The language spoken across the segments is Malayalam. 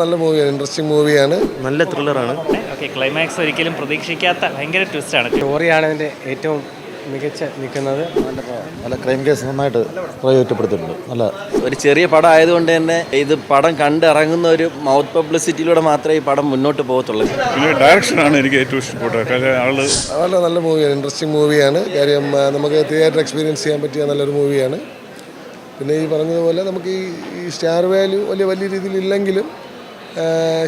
നല്ല മൂവിയാണ്, ഇൻട്രസ്റ്റിംഗ് മൂവിയാണ്, നല്ല ത്രില്ലറാണ്. ഓക്കെ, ക്ലൈമാക്സ് ഒരിക്കലും പ്രതീക്ഷിക്കാത്ത ഭയങ്കര ട്വിസ്റ്റാണ്. സ്റ്റോറിയാണ് ഇതിൻ്റെ ഏറ്റവും മികച്ച നിൽക്കുന്നത്. നല്ല ക്രൈം കേസ് നന്നായിട്ട് പ്രയോജനപ്പെടുത്തിയിട്ടുണ്ട്. നല്ല ഒരു ചെറിയ പടം ആയതുകൊണ്ട് തന്നെ ഇത് പടം കണ്ടിറങ്ങുന്ന ഒരു മൗത്ത് പബ്ലിസിറ്റിയിലൂടെ മാത്രമേ ഈ പടം മുന്നോട്ട് പോകത്തുള്ളൂ. പിന്നെ ഡയറക്ഷനാണ് എനിക്ക് ഏറ്റവും ഇഷ്ടപ്പെട്ടത്. നല്ല മൂവിയാണ്, ഇൻട്രസ്റ്റിംഗ് മൂവിയാണ്. കാര്യം നമുക്ക് തിയേറ്റർ എക്സ്പീരിയൻസ് ചെയ്യാൻ പറ്റിയ നല്ലൊരു മൂവിയാണ്. പിന്നെ ഈ പറഞ്ഞതുപോലെ നമുക്ക് ഈ സ്റ്റാർ വാല്യൂ വലിയ രീതിയിൽ ഇല്ലെങ്കിലും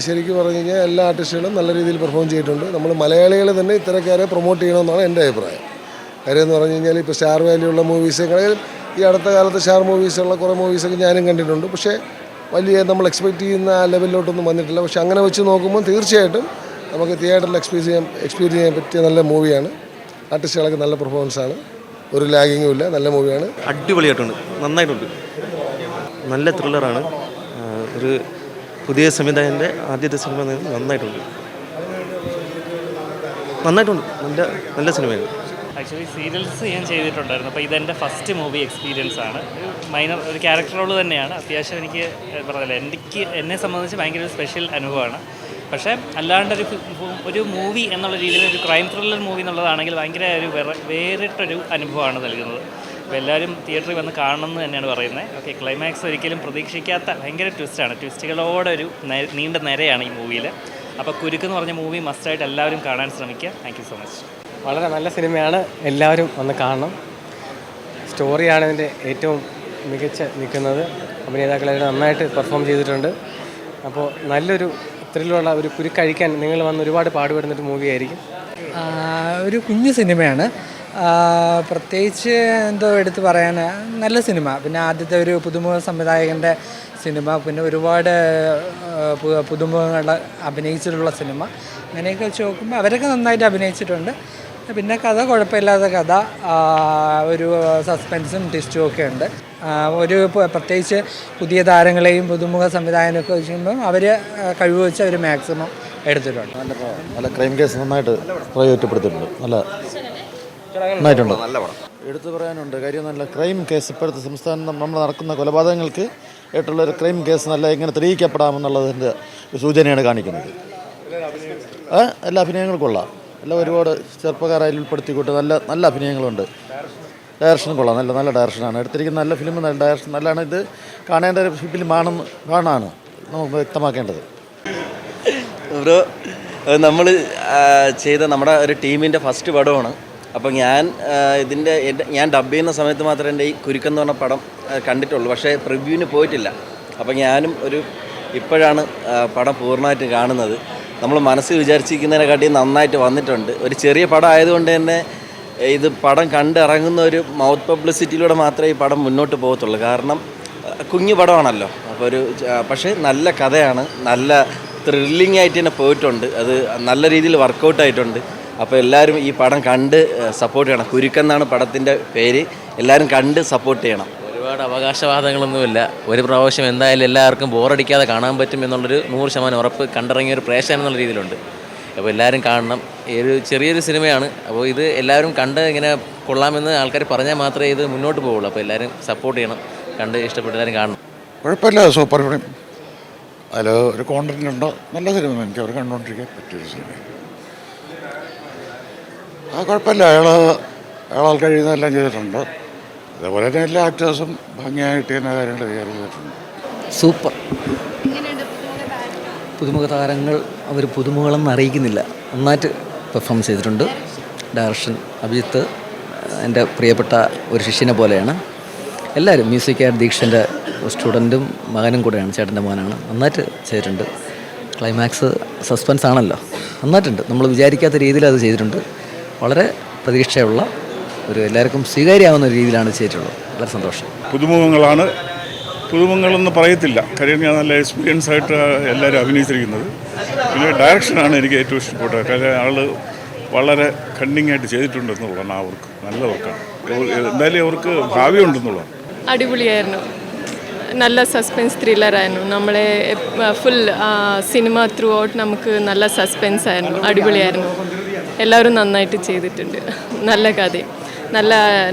ശരിക്കും പറഞ്ഞു കഴിഞ്ഞാൽ എല്ലാ ആർട്ടിസ്റ്റുകളും നല്ല രീതിയിൽ പെർഫോം ചെയ്തിട്ടുണ്ട്. നമ്മൾ മലയാളികൾ തന്നെ ഇത്തരക്കാരെ പ്രൊമോട്ട് ചെയ്യണമെന്നാണ് എൻ്റെ അഭിപ്രായം. കാര്യം എന്ന് പറഞ്ഞു കഴിഞ്ഞാൽ ഇപ്പോൾ സ്റ്റാർ വാല്യൂ ഉള്ള മൂവീസൊക്കെ ഈ അടുത്ത കാലത്ത് സ്റ്റാർ മൂവീസുള്ള കുറേ മൂവീസൊക്കെ ഞാനും കണ്ടിട്ടുണ്ട്. പക്ഷേ വലിയ നമ്മൾ എക്സ്പെക്റ്റ് ചെയ്യുന്ന ആ ലെവലിലോട്ടൊന്നും വന്നിട്ടില്ല. പക്ഷേ അങ്ങനെ വെച്ച് നോക്കുമ്പോൾ തീർച്ചയായിട്ടും നമുക്ക് തിയേറ്ററിൽ എക്സ്പീരിയൻസ് ചെയ്യാൻ പറ്റിയ നല്ല മൂവിയാണ്. ആർട്ടിസ്റ്റുകളൊക്കെ നല്ല പെർഫോമൻസാണ്, ഒരു ലാഗിങ്ങും ഇല്ല, നല്ല മൂവിയാണ്. അടിപൊളിയായിട്ടുണ്ട്, നന്നായിട്ടുണ്ട്. നല്ല ത്രില്ലറാണ്. ഒരു പുതിയ സംവിധായകൻ്റെ ആദ്യത്തെ സിനിമ നന്നായിട്ടുണ്ട്. നല്ല സിനിമയാണ്. ആക്ച്വലി സീരിയൽസ് ഞാൻ ചെയ്തിട്ടുണ്ടായിരുന്നു. അപ്പോൾ ഇതെൻ്റെ ഫസ്റ്റ് മൂവി എക്സ്പീരിയൻസ് ആണ്. ഒരു ക്യാരക്ടർ റോൾ തന്നെയാണ്. അത്യാവശ്യം എനിക്ക് പറഞ്ഞില്ല, എന്നെ സംബന്ധിച്ച് ഭയങ്കര ഒരു സ്പെഷ്യൽ അനുഭവമാണ്. പക്ഷേ ഒരു മൂവി എന്നുള്ള രീതിയിൽ ഒരു ക്രൈം ത്രില്ലർ മൂവി എന്നുള്ളതാണെങ്കിൽ ഭയങ്കര വേറിട്ടൊരു അനുഭവമാണ് നൽകുന്നത്. അപ്പോൾ എല്ലാവരും തിയേറ്ററിൽ വന്ന് കാണണം എന്ന് തന്നെയാണ് പറയുന്നത്. ഓക്കെ, ക്ലൈമാക്സ് ഒരിക്കലും പ്രതീക്ഷിക്കാത്ത ഭയങ്കര ട്വിസ്റ്റാണ്. ട്വിസ്റ്റുകളോടെ ഒരു നീണ്ട നിരയാണ് ഈ മൂവിയിൽ. അപ്പോൾ കുരുക്ക് എന്ന് പറഞ്ഞ മൂവി മസ്റ്റായിട്ട് എല്ലാവരും കാണാൻ ശ്രമിക്കുക. Thank you so much. വളരെ നല്ല സിനിമയാണ്, എല്ലാവരും വന്ന് കാണണം. സ്റ്റോറിയാണ് ഇതിൻ്റെ ഏറ്റവും മികച്ച നിൽക്കുന്നത്. അഭിനേതാക്കളെല്ലാം നന്നായിട്ട് പെർഫോം ചെയ്തിട്ടുണ്ട്. അപ്പോൾ നല്ലൊരു ത്രില്ലുള്ള ഒരു കുരുക്കഴിക്കാൻ നിങ്ങൾ വന്ന് ഒരുപാട് പാടുപെടുന്നൊരു മൂവിയായിരിക്കും. ഒരു കുഞ്ഞു സിനിമയാണ്. പ്രത്യേകിച്ച് എന്തോ എടുത്ത് പറയാൻ നല്ല സിനിമ. പിന്നെ ആദ്യത്തെ ഒരു പുതുമുഖ സംവിധായകൻ്റെ സിനിമ, പിന്നെ ഒരുപാട് പുതുമുഖങ്ങൾ അഭിനയിച്ചിട്ടുള്ള സിനിമ. അങ്ങനെയൊക്കെ വെച്ച് നോക്കുമ്പോൾ അവരൊക്കെ നന്നായിട്ട് അഭിനയിച്ചിട്ടുണ്ട്. പിന്നെ കഥ കുഴപ്പമില്ലാത്ത കഥ, ഒരു സസ്പെൻസും ട്വിസ്റ്റും ഒക്കെ ഉണ്ട്. ഒരു പ്രത്യേകിച്ച് പുതിയ താരങ്ങളെയും പുതുമുഖ സംവിധായകനൊക്കെ വെച്ചുമ്പോൾ അവർ കഴിവ് വെച്ച് അവർ മാക്സിമം എടുത്തിട്ടുണ്ട്. നല്ല ക്രൈം കേസ് നന്നായിട്ട് പ്രയോജനപ്പെടുത്തിയിട്ടുണ്ട്. നന്നായിട്ടുണ്ട്. നല്ല പടം എടുത്തു പറയാനുണ്ട്. കാര്യം നല്ല ക്രൈം കേസ് ഇപ്പോഴത്തെ സംസ്ഥാനം നമ്മൾ നടക്കുന്ന കൊലപാതകങ്ങൾക്ക് ആയിട്ടുള്ളൊരു ക്രൈം കേസ് നല്ല എങ്ങനെ തെളിയിക്കപ്പെടാമെന്നുള്ളതിൻ്റെ സൂചനയാണ് കാണിക്കുന്നത്. എല്ലാ അഭിനയങ്ങളും കൊള്ളാം. എല്ലാം ഒരുപാട് ചെറുപ്പക്കാരായി ഉൾപ്പെടുത്തിക്കൊണ്ട് നല്ല അഭിനയങ്ങളുണ്ട്. ഡയറക്ഷനും കൊള്ളാം, നല്ല ഡയറക്ഷനാണ് എടുത്തിരിക്കുന്ന. നല്ല ഫിലിം, നല്ല ഡയറക്ഷൻ നല്ലതാണ്. ഇത് കാണേണ്ട ഒരു ഫിലിമാണ് നമുക്ക് വ്യക്തമാക്കേണ്ടത്. നമ്മൾ ചെയ്ത നമ്മുടെ ഒരു ടീമിൻ്റെ ഫസ്റ്റ് പടമാണ്. അപ്പോൾ ഞാൻ ഡബ് ചെയ്യുന്ന സമയത്ത് മാത്രമേ എൻ്റെ ഈ കുരുക്കെന്ന് പറഞ്ഞ പടം കണ്ടിട്ടുള്ളൂ. പക്ഷേ പ്രിവ്യൂവിന് പോയിട്ടില്ല. അപ്പോൾ ഞാനും ഇപ്പോഴാണ് പടം പൂർണ്ണമായിട്ടും കാണുന്നത്. നമ്മൾ മനസ്സിൽ വിചാരിച്ചിരിക്കുന്നതിനെക്കാട്ടി നന്നായിട്ട് വന്നിട്ടുണ്ട്. ഒരു ചെറിയ പടം ആയതുകൊണ്ട് തന്നെ ഇത് പടം കണ്ടിറങ്ങുന്ന ഒരു മൗത്ത് പബ്ലിസിറ്റിയിലൂടെ മാത്രമേ ഈ പടം മുന്നോട്ട് പോകത്തുള്ളൂ. കാരണം കുഞ്ഞു പടമാണല്ലോ. അപ്പോൾ പക്ഷേ നല്ല കഥയാണ്, നല്ല ത്രില്ലിംഗ് ആയിട്ട് തന്നെ പോയിട്ടുണ്ട്. അത് നല്ല രീതിയിൽ വർക്കൗട്ടായിട്ടുണ്ട്. അപ്പോൾ എല്ലാവരും ഈ പടം കണ്ട് സപ്പോർട്ട് ചെയ്യണം. കുരുക്കെന്നാണ് പടത്തിൻ്റെ പേര്. എല്ലാവരും കണ്ട് സപ്പോർട്ട് ചെയ്യണം. ഒരുപാട് അവകാശവാദങ്ങളൊന്നുമില്ല. ഒരു പ്രാവശ്യം എന്തായാലും എല്ലാവർക്കും ബോറടിക്കാതെ കാണാൻ പറ്റും എന്നുള്ളൊരു 100% ഉറപ്പ് കണ്ടിറങ്ങിയൊരു പ്രേക്ഷകൻ എന്നുള്ള രീതിയിലുണ്ട്. അപ്പോൾ എല്ലാവരും കാണണം. ഒരു ചെറിയൊരു സിനിമയാണ്. അപ്പോൾ ഇത് എല്ലാവരും കണ്ട് ഇങ്ങനെ കൊള്ളാമെന്ന് ആൾക്കാർ പറഞ്ഞാൽ മാത്രമേ ഇത് മുന്നോട്ട് പോവുള്ളൂ. അപ്പോൾ എല്ലാവരും സപ്പോർട്ട് ചെയ്യണം, കണ്ട് ഇഷ്ടപ്പെട്ട് എല്ലാവരും കാണണം. കുഴപ്പമില്ല, സൂപ്പർ ഫിലിം. അതിൽ ഒരു കോണ്ടന്റ് ഉണ്ടോ, നല്ല സിനിമ. എനിക്ക് അവർ കണ്ടുകൊണ്ടിരിക്കാൻ പറ്റിയൊരു സിനിമ. കുഴപ്പമില്ല. അയാൾ കഴിയുന്നതെല്ലാം ചെയ്തിട്ടുണ്ട്. അതേപോലെ തന്നെ എല്ലാ ആക്ടേഴ്സും ഭംഗിയായിട്ട് തന്നെ കാര്യങ്ങൾ കൈകാര്യം ചെയ്തിട്ടുണ്ട്. സൂപ്പർ. പുതുമുഖ താരങ്ങൾ അവർ പുതുമുഖങ്ങളെന്ന് അറിയിക്കുന്നില്ല, നന്നായിട്ട് പെർഫോം ചെയ്തിട്ടുണ്ട്. ഡയറക്ഷൻ അഭിജിത്ത് എൻ്റെ പ്രിയപ്പെട്ട ഒരു ശിഷ്യനെ പോലെയാണ്. എല്ലാവരും മ്യൂസിക് ആർട്ട് ദീക്ഷൻ്റെ സ്റ്റുഡൻറ്റും മകനും കൂടെയാണ്, ചേട്ടൻ്റെ മോനാണ്. നന്നായിട്ട് ചെയ്തിട്ടുണ്ട്. ക്ലൈമാക്സ് സസ്പെൻസ് ആണല്ലോ, നന്നായിട്ടുണ്ട്. നമ്മൾ വിചാരിക്കാത്ത രീതിയിൽ അത് ചെയ്തിട്ടുണ്ട്. വളരെ പ്രതീക്ഷയുള്ള എല്ലാവർക്കും സ്വീകാര്യമാവുന്ന രീതിയിലാണ് ചെയ്തിട്ടുള്ളത്. വളരെ സന്തോഷം. പുതുമുഖങ്ങളെന്ന് പറയത്തില്ല. കാര്യം ഞാൻ നല്ല എക്സ്പീരിയൻസ് ആയിട്ട് എല്ലാവരും അഭിനയിച്ചിരിക്കുന്നത്. പിന്നെ ഡയറക്ഷനാണ് എനിക്ക് ഏറ്റവും ഇഷ്ടപ്പെട്ടത്. കാര്യം വളരെ കണ്ണിങ് ആയിട്ട് ചെയ്തിട്ടുണ്ടെന്നുള്ളതാണ്. അവർക്ക് നല്ല വർക്കാണ്. എന്തായാലും അവർക്ക് ഭാവി ഉണ്ടെന്നുള്ളതാണ്. അടിപൊളിയായിരുന്നു. നല്ല സസ്പെൻസ് ത്രില്ലറായിരുന്നു. നമ്മളെ ഫുൾ സിനിമ ത്രൂ ഔട്ട് നമുക്ക് നല്ല സസ്പെൻസ് ആയിരുന്നു. അടിപൊളിയായിരുന്നു. എല്ലാവരും നന്നായിട്ട് ചെയ്തിട്ടുണ്ട്. നല്ല കഥയും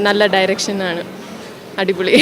നല്ല ഡയറക്ഷനാണ്. അടിപൊളി.